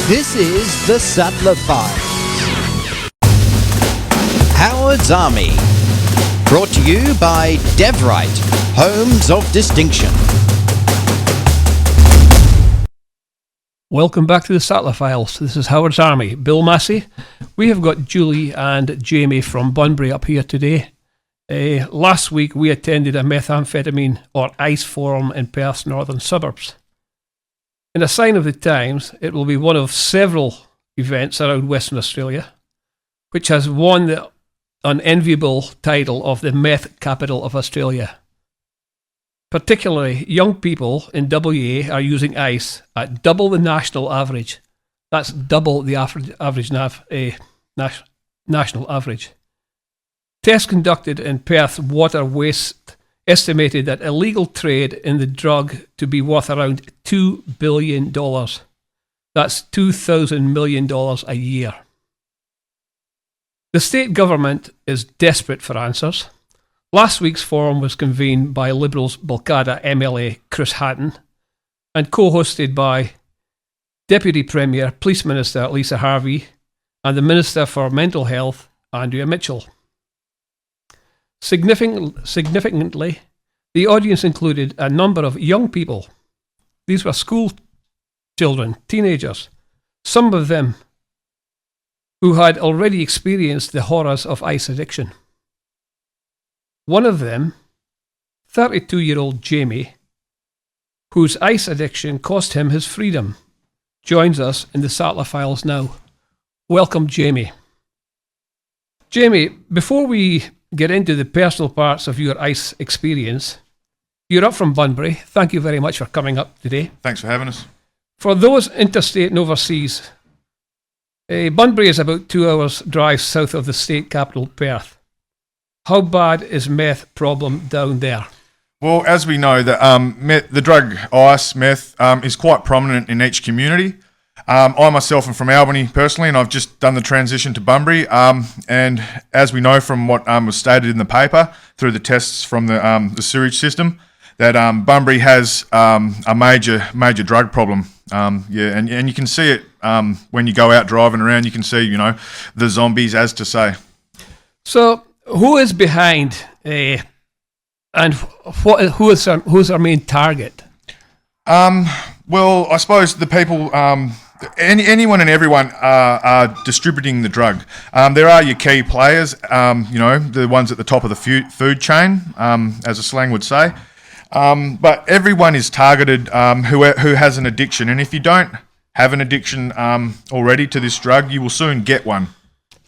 This is the Sattler Files. Howard's Army. Brought to you by DevWright, Homes of Distinction. Welcome back to the Sattler Files. This is Howard's Army. Bill Massie. We have got Julie and Jamie from Bunbury up here today. Last week we attended a methamphetamine or ICE forum in Perth's northern suburbs. In a sign of the times, it will be one of several events around Western Australia, which has won the unenviable title of the meth capital of Australia. Particularly, young people in WA are using ICE at double the national average. That's double the national average. Tests conducted in Perth water waste estimated that illegal trade in the drug to be worth around $2 billion. That's $2,000 million a year. The state government is desperate for answers. Last week's forum was convened by Liberals Balcada MLA Chris Hatton and co-hosted by Deputy Premier, Police Minister Lisa Harvey and the Minister for Mental Health, Andrea Mitchell. Significantly, the audience included a number of young people. These were school children, teenagers, some of them who had already experienced the horrors of ICE addiction. One of them, 32-year-old Jamie, whose ICE addiction cost him his freedom, joins us in the Sattler Files now. Welcome, Jamie. Jamie, before we get into the personal parts of your ICE experience, you're up from Bunbury. Thank you very much for coming up today. Thanks for having us. For those interstate and overseas, Bunbury is about 2 hours drive south of the state capital, Perth. How bad is meth problem down there? Well, as we know, the drug ice, meth, is quite prominent in each community. I myself am from Albany personally, and I've just done the transition to Bunbury. And as we know from what was stated in the paper through the tests from the sewage system, that Bunbury has a major drug problem. And you can see it when you go out driving around. You can see, the zombies, as to say. So, who is behind, and who's our main target? Well, I suppose the people. Anyone and everyone are distributing the drug. There are your key players, the ones at the top of the food chain, as a slang would say. But everyone is targeted who has an addiction. And if you don't have an addiction already to this drug, you will soon get one.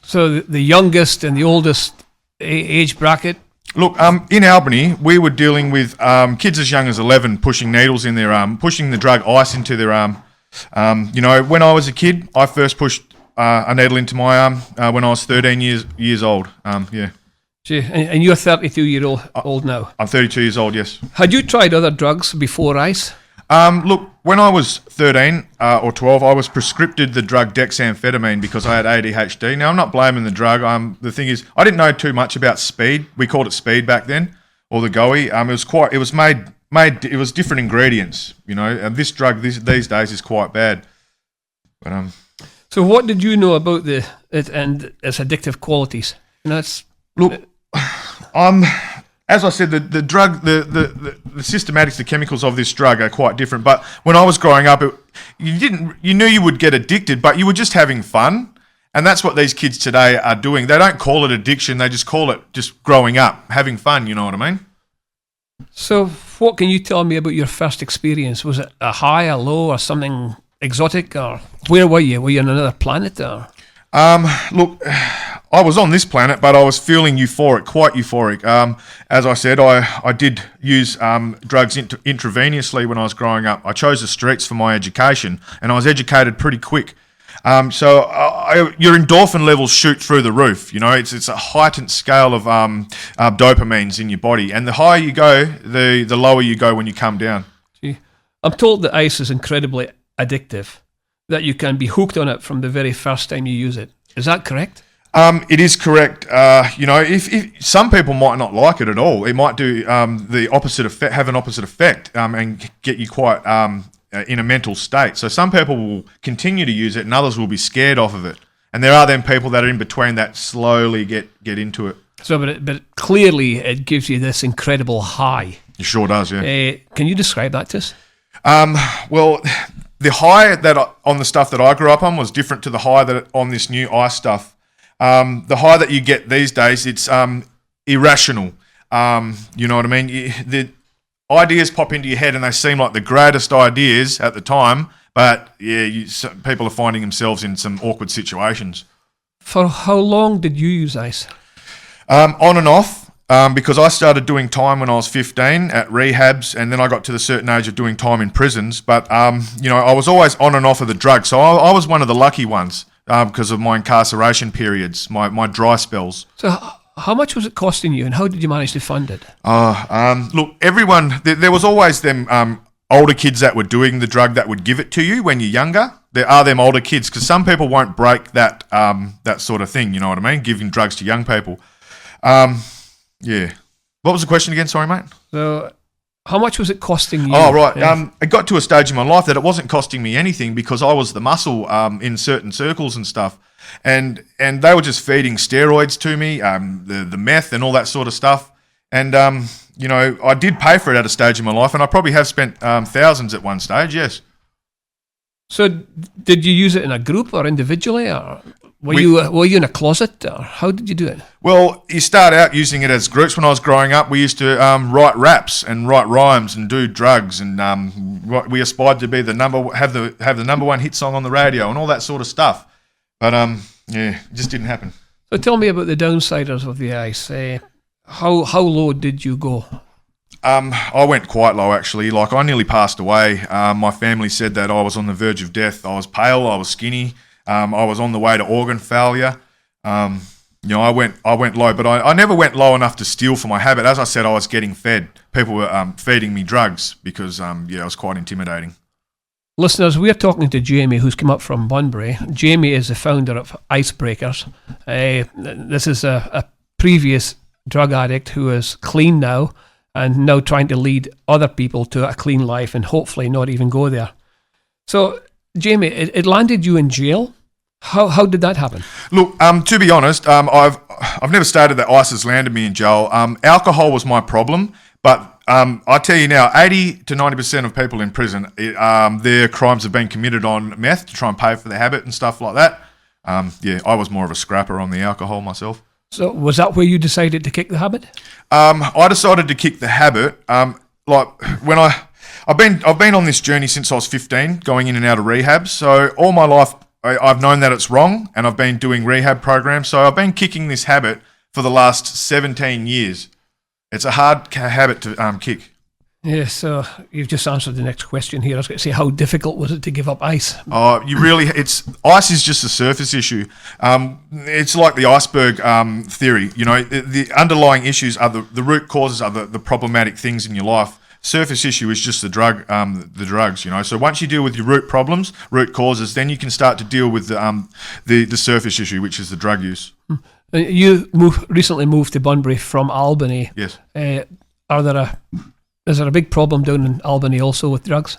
So the youngest and the oldest age bracket? Look, in Albany, we were dealing with kids as young as 11 pushing needles in their arm, pushing the drug ice into their arm. When I was a kid, I first pushed a needle into my arm when I was 13 years old. Gee, and you're 32-year-old now? I'm 32 years old, yes. Had you tried other drugs before ICE? Look, when I was 13 or 12, I was prescribed the drug dexamphetamine because I had ADHD. Now, I'm not blaming the drug. The thing is, I didn't know too much about speed. We called it speed back then, or the goey. It was made. It was different ingredients, and this drug these days is quite bad. But So what did you know about it and its addictive qualities? Look, as I said, the drug, the systematics, the chemicals of this drug are quite different. But when I was growing up, you knew you would get addicted, but you were just having fun, and that's what these kids today are doing. They don't call it addiction; they just call it just growing up, having fun. You know what I mean? So, what can you tell me about your first experience? Was it a high, a low, or something exotic? Or where were you? Were you on another planet? Or? Look, I was on this planet, but I was feeling euphoric, quite euphoric. As I said, I did use drugs intravenously when I was growing up. I chose the streets for my education, and I was educated pretty quick. So your endorphin levels shoot through the roof. It's a heightened scale of dopamines in your body, and the higher you go, the lower you go when you come down. Gee, I'm told that ice is incredibly addictive, that you can be hooked on it from the very first time you use it. Is that correct? It is correct. If some people might not like it at all, it might do the opposite effect, have an opposite effect, and get you quite in a mental state. So some people will continue to use it and others will be scared off of it. And there are then people that are in between that slowly get into it. So, but clearly it gives you this incredible high. It sure does, yeah. Can you describe that to us? Well, the high on the stuff that I grew up on was different to the high that on this new ice stuff. The high that you get these days, it's irrational. You know what I mean? The ideas pop into your head and they seem like the greatest ideas at the time, but yeah, people are finding themselves in some awkward situations. For how long did you use ice? On and off, because I started doing time when I was 15 at rehabs, and then I got to the certain age of doing time in prisons. But, you know, I was always on and off of the drug. So I was one of the lucky ones because of my incarceration periods, my dry spells. So how much was it costing you, and how did you manage to fund it? Look, everyone, there was always them older kids that were doing the drug that would give it to you when you're younger. There are them older kids, because some people won't break that sort of thing, you know what I mean, giving drugs to young people. Yeah. What was the question again? Sorry, mate. So how much was it costing you? Oh, right. Yeah. It got to a stage in my life that it wasn't costing me anything because I was the muscle in certain circles and stuff. And they were just feeding steroids to me, the meth and all that sort of stuff. And, you know, I did pay for it at a stage in my life, and I probably have spent thousands at one stage, yes. So did you use it in a group or individually, or were you in a closet, or how did you do it? Well, you start out using it as groups. When I was growing up, we used to write raps and write rhymes and do drugs, and we aspired to be the have the number one hit song on the radio and all that sort of stuff. But yeah, it just didn't happen. So tell me about the downsiders of the ice. How low did you go? I went quite low, actually. Like, I nearly passed away. My family said that I was on the verge of death. I was pale, I was skinny. I was on the way to organ failure. You know, I went low, but I never went low enough to steal for my habit. As I said, I was getting fed. People were feeding me drugs because, it was quite intimidating. Listeners, we're talking to Jamie, who's come up from Bunbury. Jamie is the founder of Icebreakers. This is a previous drug addict who is clean now, and now trying to lead other people to a clean life and hopefully not even go there. So, Jamie, it landed you in jail. How did that happen? Look, to be honest, I've never stated that ICE has landed me in jail. Alcohol was my problem, but I tell you now, 80 to 90% of people in prison, their crimes have been committed on meth to try and pay for their habit and stuff like that. I was more of a scrapper on the alcohol myself. So was that where you decided to kick the habit? I decided to kick the habit. Like when I've been on this journey since I was 15, going in and out of rehab. So all my life, I've known that it's wrong, and I've been doing rehab programs. So I've been kicking this habit for the last 17 years. It's a hard habit to kick. Yeah, so you've just answered the next question here. I was going to say, how difficult was it to give up ice? Ice is just a surface issue. It's like the iceberg theory. You know, the underlying issues are the root causes are the problematic things in your life. Surface issue is just the drugs. You know, so once you deal with your root problems, root causes, then you can start to deal with the surface issue, which is the drug use. You recently moved to Bunbury from Albany. Yes. Is there a big problem down in Albany also with drugs?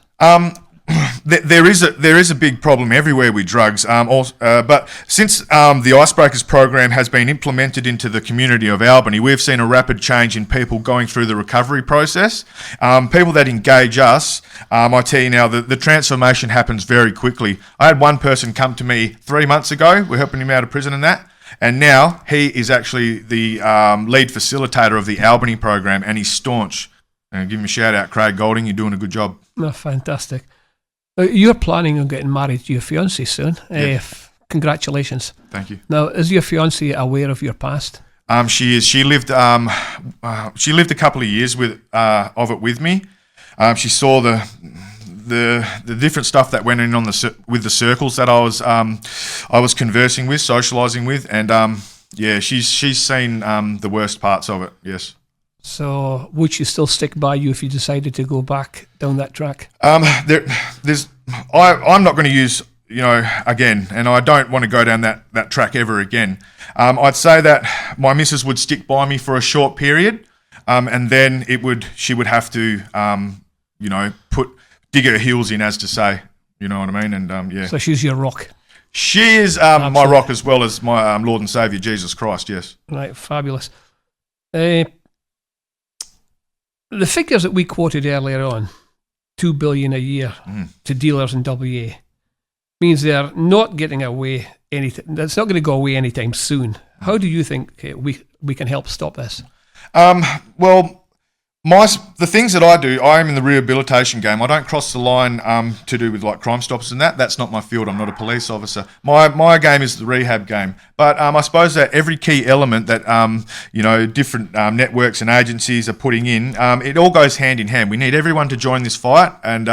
There is a big problem everywhere with drugs. But since the Icebreakers program has been implemented into the community of Albany, we've seen a rapid change in people going through the recovery process. People that engage us, I tell you now, the transformation happens very quickly. I had one person come to me 3 months ago. We're helping him out of prison and that. And now he is actually the lead facilitator of the Albany program, and he's staunch. And give him a shout out, Craig Golding. You're doing a good job. Oh, fantastic. You're planning on getting married to your fiancée soon. Yes. Congratulations. Thank you. Now, is your fiancée aware of your past? She is. She lived a couple of years of it with me. She saw the different stuff that went in with the circles that I was conversing with, socialising with, and she's seen the worst parts of it. Yes. So would she still stick by you if you decided to go back down that track? I'm not going to use, again, and I don't want to go down that track ever again. I'd say that my missus would stick by me for a short period, and then she would have to, dig her heels in, as to say. You know what I mean? And yeah. So she's your rock. She is my rock, as well as my Lord and Saviour, Jesus Christ, yes. Right, fabulous. The figures that we quoted earlier on, $2 billion a year to dealers in WA, means they're not getting away anything. That's not going to go away anytime soon. How do you think we can help stop this? Well, the things that I do, I am in the rehabilitation game. I don't cross the line to do with like Crime Stoppers and that. That's not my field. I'm not a police officer. My game is the rehab game. But I suppose that every key element that different networks and agencies are putting in, it all goes hand in hand. We need everyone to join this fight, and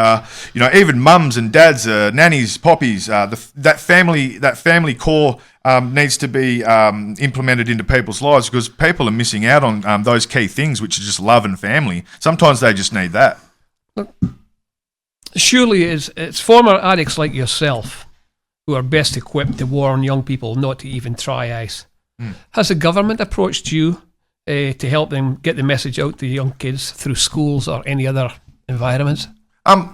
even mums and dads, nannies, poppies, that family core needs to be implemented into people's lives, because people are missing out on those key things, which are just love and family. Sometimes they just need that. Look, surely it's former addicts like yourself who are best equipped to warn young people not to even try ice. Has the government approached you to help them get the message out to young kids through schools or any other environments?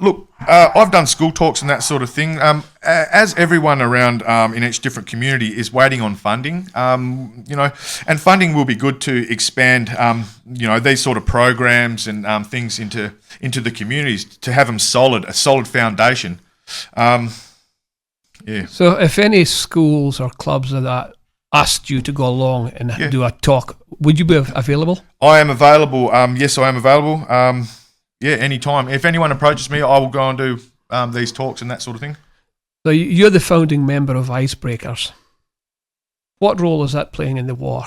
Look, I've done school talks and that sort of thing. As everyone around in each different community is waiting on funding, and funding will be good to expand, these sort of programs and things into the communities, to have them a solid foundation. Yeah. So if any schools or clubs of that asked you to go along and do a talk, would you be available? I am available. Yes, I am available. Anytime. If anyone approaches me, I will go and do these talks and that sort of thing. So you're the founding member of Icebreakers. What role is that playing in the war?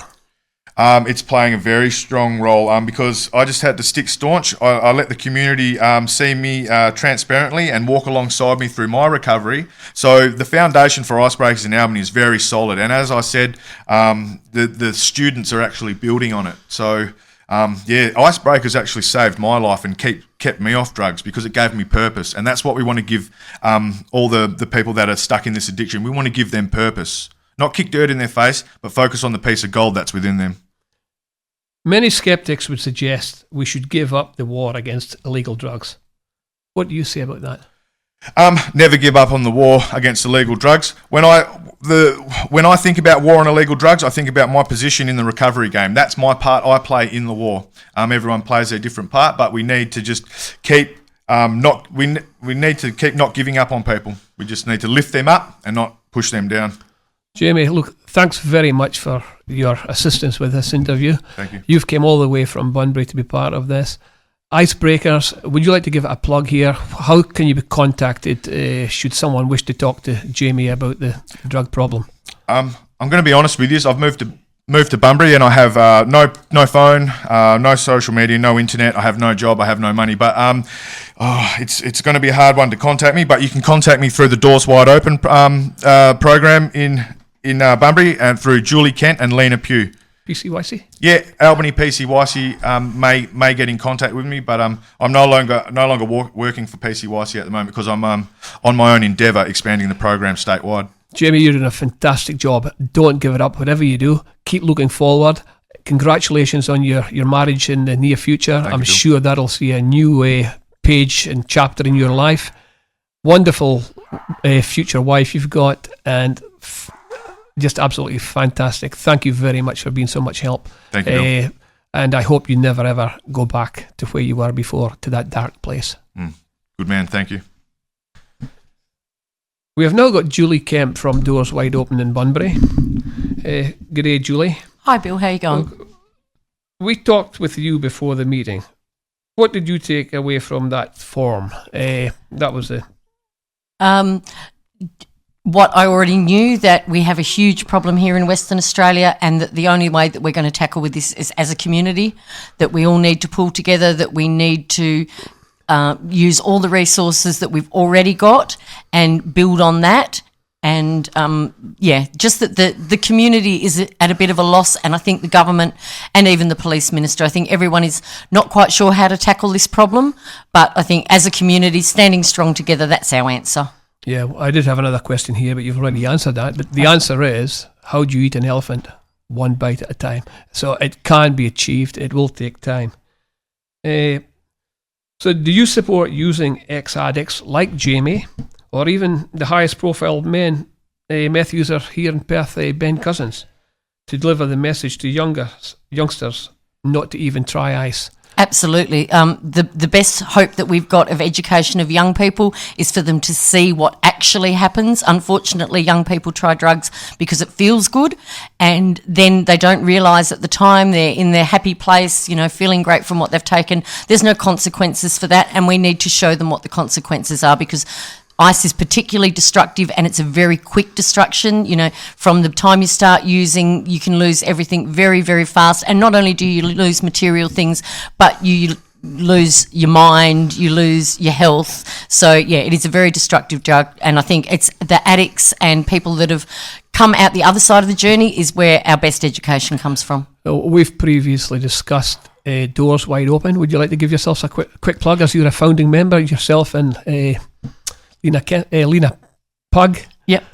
It's playing a very strong role because I just had to stick staunch. I let the community see me transparently and walk alongside me through my recovery. So the foundation for Icebreakers in Albany is very solid. And as I said, the students are actually building on it. So Icebreakers actually saved my life and kept me off drugs, because it gave me purpose. And that's what we want to give all the people that are stuck in this addiction. We want to give them purpose. Not kick dirt in their face, but focus on the piece of gold that's within them. Many skeptics would suggest we should give up the war against illegal drugs. What do you say about that? Never give up on the war against illegal drugs. When I think about war on illegal drugs, I think about my position in the recovery game. That's my part I play in the war. Everyone plays their different part, but we need to just keep not giving up on people. We just need to lift them up and not push them down. Jamie, look, thanks very much for your assistance with this interview. Thank you. You've come all the way from Bunbury to be part of this. Icebreakers, would you like to give it a plug here? How can you be contacted should someone wish to talk to Jamie about the drug problem? I'm going to be honest with you. I've moved to Bunbury, and I have no phone, no social media, no internet. I have no job. I have no money. But it's going to be a hard one to contact me. But you can contact me through the Doors Wide Open program in Bunbury, and through Julie Kent and Lena Pugh. PCYC? Yeah, Albany PCYC may get in contact with me, but I'm no longer working for PCYC at the moment, because I'm on my own endeavour expanding the program statewide. Jamie, you're doing a fantastic job. Don't give it up. Whatever you do, keep looking forward. Congratulations on your marriage in the near future. I'm sure that'll see a new page and chapter in your life. Wonderful future wife you've got, and just absolutely fantastic. Thank you very much for being so much help. Thank you. And I hope you never ever go back to where you were before, to that dark place. Good man, thank you. We have now got Julie Kemp from Doors Wide Open in Bunbury. Good day, Julie. Hi, Bill. How you going? We talked with you before the meeting. What did you take away from that forum? That was the... What I already knew, that we have a huge problem here in Western Australia, and that the only way that we're going to tackle with this is as a community, that we all need to pull together, that we need to use all the resources that we've already got and build on that. And just that the community is at a bit of a loss, and I think the government and even the police minister, I think everyone is not quite sure how to tackle this problem, but I think as a community, standing strong together, that's our answer. Yeah, I did have another question here, but you've already answered that. But the answer is, how do you eat an elephant? One bite at a time. So it can be achieved. It will take time. So do you support using ex-addicts like Jamie, or even the highest profile meth user here in Perth, Ben Cousins, to deliver the message to youngsters not to even try ice? Absolutely. The best hope that we've got of education of young people is for them to see what actually happens. Unfortunately, young people try drugs because it feels good, and then they don't realise at the time they're in their happy place, feeling great from what they've taken. There's no consequences for that, and we need to show them what the consequences are, because ice is particularly destructive, and it's a very quick destruction. From the time you start using, you can lose everything very, very fast. And not only do you lose material things, but you lose your mind, you lose your health. So, yeah, it is a very destructive drug. And I think it's the addicts and people that have come out the other side of the journey is where our best education comes from. We've previously discussed Doors Wide Open. Would you like to give yourselves a quick plug, as you're a founding member, yourself and Lena Pug? Yep.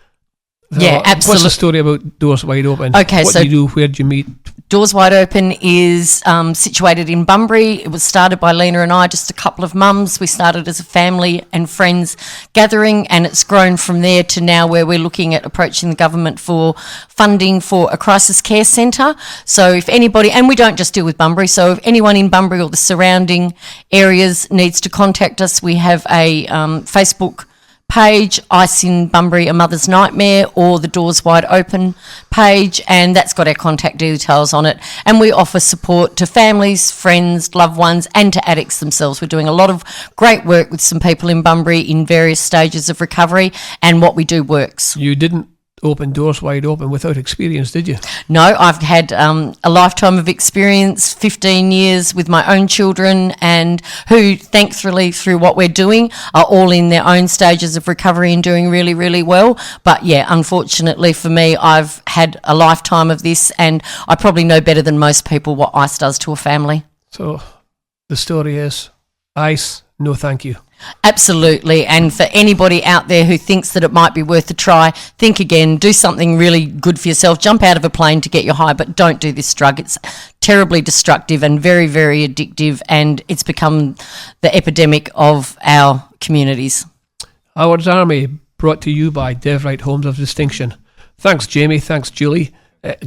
So yeah, absolutely. What's the story about Doors Wide Open? Okay, what do you do? Where do you meet? Doors Wide Open is situated in Bunbury. It was started by Lena and I, just a couple of mums. We started as a family and friends gathering, and it's grown from there to now where we're looking at approaching the government for funding for a crisis care centre. So if anybody, and we don't just deal with Bunbury, so if anyone in Bunbury or the surrounding areas needs to contact us, we have a Facebook page, Ice in Bunbury, A Mother's Nightmare, or the Doors Wide Open page, and that's got our contact details on it. And we offer support to families, friends, loved ones, and to addicts themselves. We're doing a lot of great work with some people in Bunbury in various stages of recovery, and what we do works. You didn't open Doors Wide Open without experience, did you? No, I've had a lifetime of experience, 15 years with my own children, and who thankfully through what we're doing are all in their own stages of recovery and doing really, really well. But yeah, unfortunately for me, I've had a lifetime of this, and I probably know better than most people what ice does to a family. So the story is ice, no thank you. Absolutely, and for anybody out there who thinks that it might be worth a try, think again, do something really good for yourself, jump out of a plane to get your high, but don't do this drug. It's terribly destructive and very, very addictive, and it's become the epidemic of our communities. Howard's Army, brought to you by Dev Wright Homes of Distinction. Thanks, Jamie. Thanks, Julie.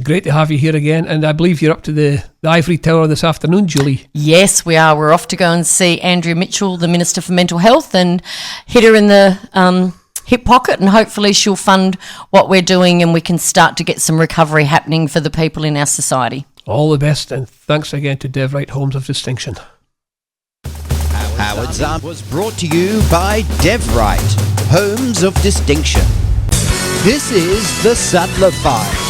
Great to have you here again, and I believe you're up to the Ivory Tower this afternoon, Julie. Yes, we are. We're off to go and see Andrea Mitchell, the Minister for Mental Health, and hit her in the hip pocket, and hopefully she'll fund what we're doing and we can start to get some recovery happening for the people in our society. All the best, and thanks again to Dev Wright Homes of Distinction. Howard's Army was brought to you by Dev Wright Homes of Distinction. This is the Sattler 5.